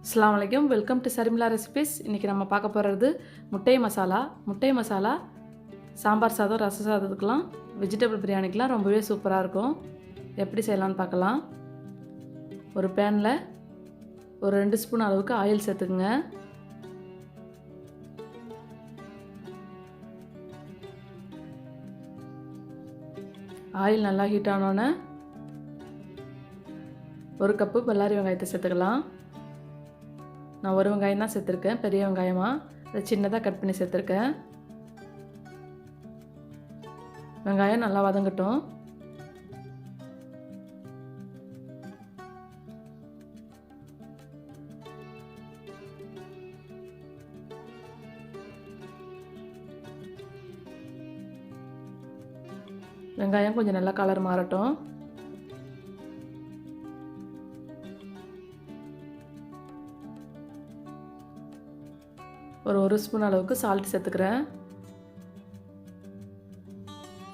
அஸ்ஸலாமு அலைக்கும். Welcome to Sharmila recipes. இன்றைக்கி நம்ம பார்க்க போகிறது முட்டை மசாலா. முட்டை மசாலா சாம்பார் சாதம், ரச சாதத்துக்கெலாம், வெஜிடபிள் பிரியாணிக்கெலாம் ரொம்பவே சூப்பராக இருக்கும். எப்படி செய்யலான்னு பார்க்கலாம். ஒரு பேனில் ஒரு 2 ஸ்பூன் அளவுக்கு ஆயில் சேர்த்துக்குங்க. ஆயில் நல்லா ஹீட் ஆனோன்னே 1 கப்பு பல்லாரி வெங்காயத்தை சேர்த்துக்கலாம். நான் ஒரு வெங்காயம் தான் சேர்த்துருக்கேன், பெரிய வெங்காயமாக. அதை சின்னதாக கட் பண்ணி சேர்த்துருக்கேன். வெங்காயம் நல்லா வதங்கட்டும். வெங்காயம் கொஞ்சம் நல்லா கலர் மாறட்டும். ஒரு ஸ்பூன் அளவுக்கு சால்ட் சேர்த்துக்கிறேன்.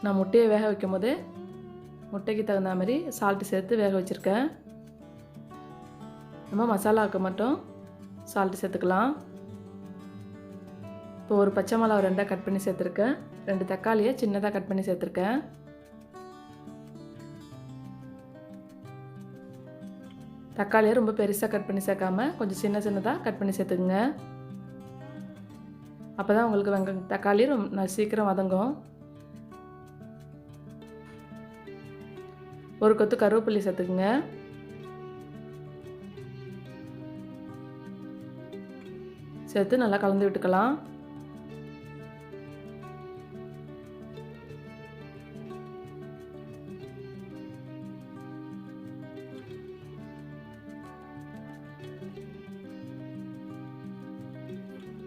நான் முட்டையை வேக வைக்கும் போதே முட்டைக்கு தகுந்த மாதிரி சால்ட்டு சேர்த்து வேக வச்சுருக்கேன். நம்ம மசாலாவுக்கு மட்டும் சால்ட்டு சேர்த்துக்கலாம். இப்போ ஒரு பச்சை மிளகா 2 கட் பண்ணி சேர்த்துருக்கேன். 2 தக்காளியை சின்னதாக கட் பண்ணி சேர்த்துருக்கேன். தக்காளியை ரொம்ப பெருசாக கட் பண்ணி சேர்க்காம கொஞ்சம் சின்னதாக கட் பண்ணி சேர்த்துக்குங்க. அப்போ தான் உங்களுக்கு தக்காளி ரொம்ப சீக்கிரம் வதங்கும். ஒரு கொத்து கருவேப்பிலை சேர்த்துக்குங்க. சேர்த்து நல்லா கலந்து விட்டுக்கலாம்.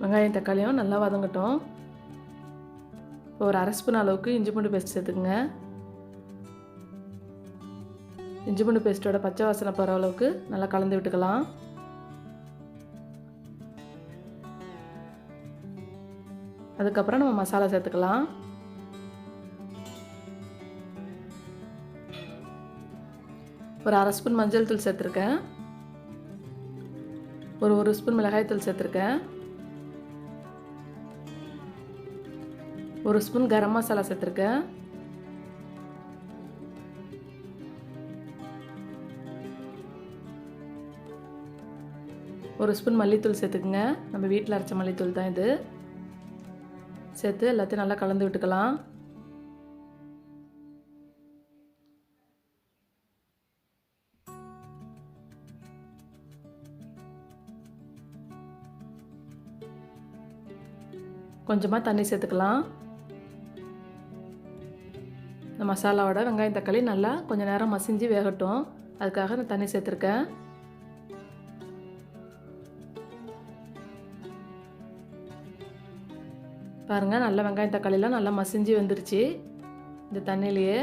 வெங்காயம் தக்காளியும் நல்லா வதங்கட்டும். இப்போ ஒரு 1/2 ஸ்பூன் அளவுக்கு இஞ்சி பூண்டு பேஸ்ட் சேர்த்துக்குங்க. இஞ்சி பூண்டு பேஸ்ட்டோட பச்சை வாசனை போகிற அளவுக்கு நல்லா கலந்து விட்டுக்கலாம். அதுக்கப்புறம் நம்ம மசாலா சேர்த்துக்கலாம். ஒரு 1/2 ஸ்பூன் மஞ்சள் தூள் சேர்த்துருக்கேன். ஒரு ஸ்பூன் மிளகாய் தூள் சேர்த்துருக்கேன். 1 ஸ்பூன் கரம் மசாலா சேர்த்துருக்கேன். ஒரு ஸ்பூன் மல்லித்தூள் சேர்த்துக்குங்க. நம்ம வீட்டில் அரைச்ச மல்லித்தூள் தான் இது. சேர்த்து எல்லாத்தையும் நல்லா கலந்து விட்டுக்கலாம். கொஞ்சமாக தண்ணி சேர்த்துக்கலாம். இந்த மசாலாவோட வெங்காயம் தக்காளி நல்லா கொஞ்சம் நேரம் மசிஞ்சு வேகட்டும். அதுக்காக நான் தண்ணி சேர்த்துருக்கேன். பாருங்கள், நல்லா வெங்காயம் தக்காளிலாம் நல்லா மசிஞ்சு வந்துருச்சு இந்த தண்ணியிலையே.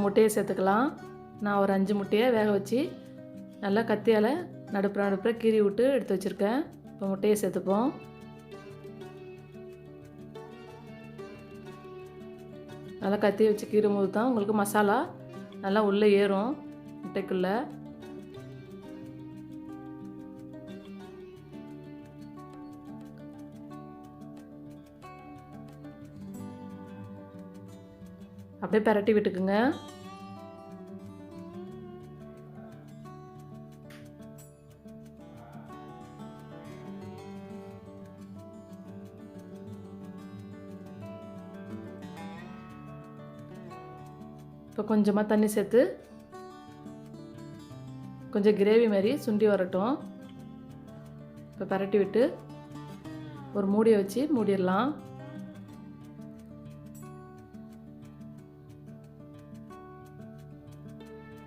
முட்டையை சேர்த்துக்கலாம். நான் ஒரு 5 முட்டையை வேக வச்சு நல்லா கத்தியால் நடுப்புற கீறி விட்டு எடுத்து வச்சுருக்கேன். இப்போ முட்டையை சேர்த்துப்போம். நல்லா கத்தியை வச்சு கீறும் போது தான் உங்களுக்கு மசாலா நல்லா உள்ளே ஏறும் முட்டைக்குள்ளே. அப்படியே பிரட்டி விட்டுக்குங்க. இப்போ கொஞ்சமாக தண்ணி சேர்த்து கொஞ்சம் கிரேவி மாதிரி சுண்டி வரட்டும். இப்போ பிரட்டி விட்டு ஒரு மூடியை வச்சு மூடிடலாம்.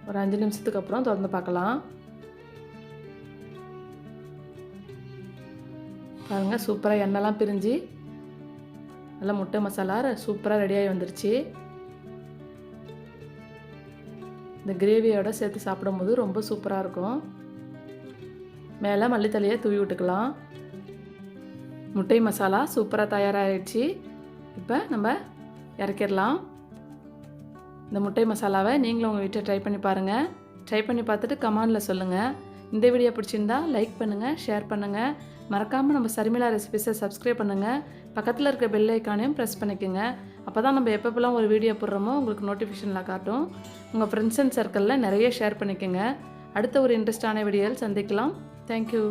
ஒரு 5 நிமிஷத்துக்கு அப்புறம் திறந்து பார்க்கலாம். பாருங்கள், சூப்பராக எண்ணெய்லாம் பிரிஞ்சு நல்லா முட்டை மசாலா சூப்பராக ரெடியாகி வந்துருச்சு. இந்த கிரேவியோட சேர்த்து சாப்பிடும்போது ரொம்ப சூப்பராக இருக்கும். மேலே மல்லித்தழையை தூவி விட்டுக்கலாம். முட்டை மசாலா சூப்பராக தயாராகிடுச்சு. இப்போ நம்ம இறக்கிடலாம். இந்த முட்டை மசாலாவை நீங்களும் உங்கள் வீட்டில் ட்ரை பண்ணி பாருங்கள். ட்ரை பண்ணி பார்த்துட்டு கமெண்டில் சொல்லுங்கள். இந்த வீடியோ பிடிச்சிருந்தா லைக் பண்ணுங்கள், ஷேர் பண்ணுங்கள். மறக்காமல் நம்ம சர்மிளா ரெசிபிஸை சப்ஸ்கிரைப் பண்ணுங்கள். பக்கத்தில் இருக்க பெல் ஐக்கானையும் ப்ரெஸ் பண்ணிக்கோங்க. அப்போ தான் நம்ம எப்பப்போலாம் ஒரு வீடியோ போடுறோமோ உங்களுக்கு நோட்டிஃபிகேஷனில் காட்டும். உங்கள் ஃப்ரெண்ட்ஸ் அண்ட் சர்க்கிளில் நிறைய ஷேர் பண்ணிக்கோங்க. அடுத்த ஒரு இன்ட்ரெஸ்டான வீடியோவில் சந்திக்கலாம். தேங்க்யூ.